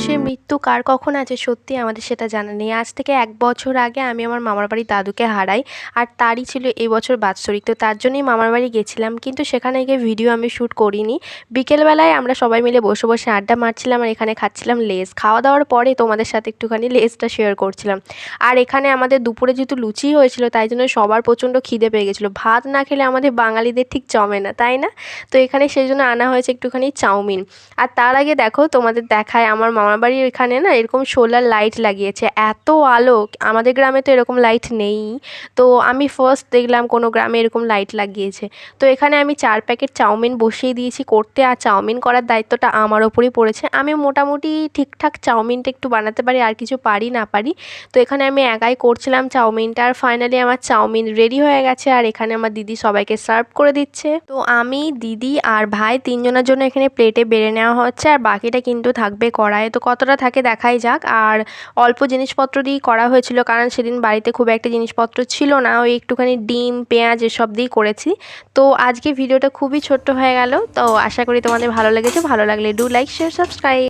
মানুষের মৃত্যু কার কখন আছে সত্যি আমাদের সেটা জানা নেই। আজ থেকে ১ বছর আগে আমি আমার মামার বাড়ির দাদুকে হারাই। আর তারই ছিল এই বছর বাৎসরিক। তো তার জন্যই মামার বাড়ি গেছিলাম। কিন্তু সেখানে গিয়ে ভিডিও আমি শ্যুট করিনি। বিকেলবেলায় আমরা সবাই মিলে বসে, বসে আড্ডা মারছিলাম আর এখানে খাচ্ছিলাম লেজ। খাওয়া-দাওয়ার পরে তোমাদের সাথে একটুখানি লেজটা শেয়ার করছিলাম। আর এখানে আমাদের দুপুরে যেহেতু লুচি হয়েছিল তাই জন্য সবার প্রচণ্ড খিদে পেয়ে গেছিলো। ভাত না খেলে আমাদের বাঙালিদের ঠিক জমে না, তাই না? তো এখানে সেজন্য আনা হয়েছে একটুখানি চাউমিন। আর তার আগে দেখো তোমাদের দেখায় আমার মামার বাড়ির এখানে না এরকম সোলার লাইট লাগিয়েছে। এত আলো! আমাদের গ্রামে তো এরকম লাইট নেই। তো আমি ফার্স্ট দেখলাম কোনো গ্রামে এরকম লাইট লাগিয়েছে। তো এখানে আমি ৪ প্যাকেট চাউমিন বসিয়ে দিয়েছি করতে, আর চাউমিন করার দায়িত্বটা আমার ওপরেই পড়েছে। আমি মোটামুটি ঠিকঠাক চাউমিনটা একটু বানাতে পারি, আর কিছু পারি না পারি। তো এখানে আমি একাই করছিলাম চাউমিনটা, আর ফাইনালি আমার চাউমিন রেডি হয়ে গেছে। আর এখানে আমার দিদি সবাইকে সার্ভ করে দিচ্ছে। তো আমি, দিদি আর ভাই ৩ জনের জন্য এখানে প্লেটে বেড়ে নেওয়া হচ্ছে, আর বাকিটা কিন্তু থাকবে কড়াইয়ে। তো কতটা থাকে দেখাই যাক। আর অল্প জিনিসপত্র দিয়েই করা হয়েছিল, কারণ সেদিন বাড়িতে খুব একটা জিনিসপত্র ছিল না। ওই একটুখানি ডিম, পেঁয়াজ এসব দিয়েই করেছি। তো আজকে ভিডিওটা খুবই ছোট্ট হয়ে গেল। তো আশা করি তোমাদের ভালো লেগেছে। ভালো লাগলে ডু লাইক, শেয়ার, সাবস্ক্রাইব।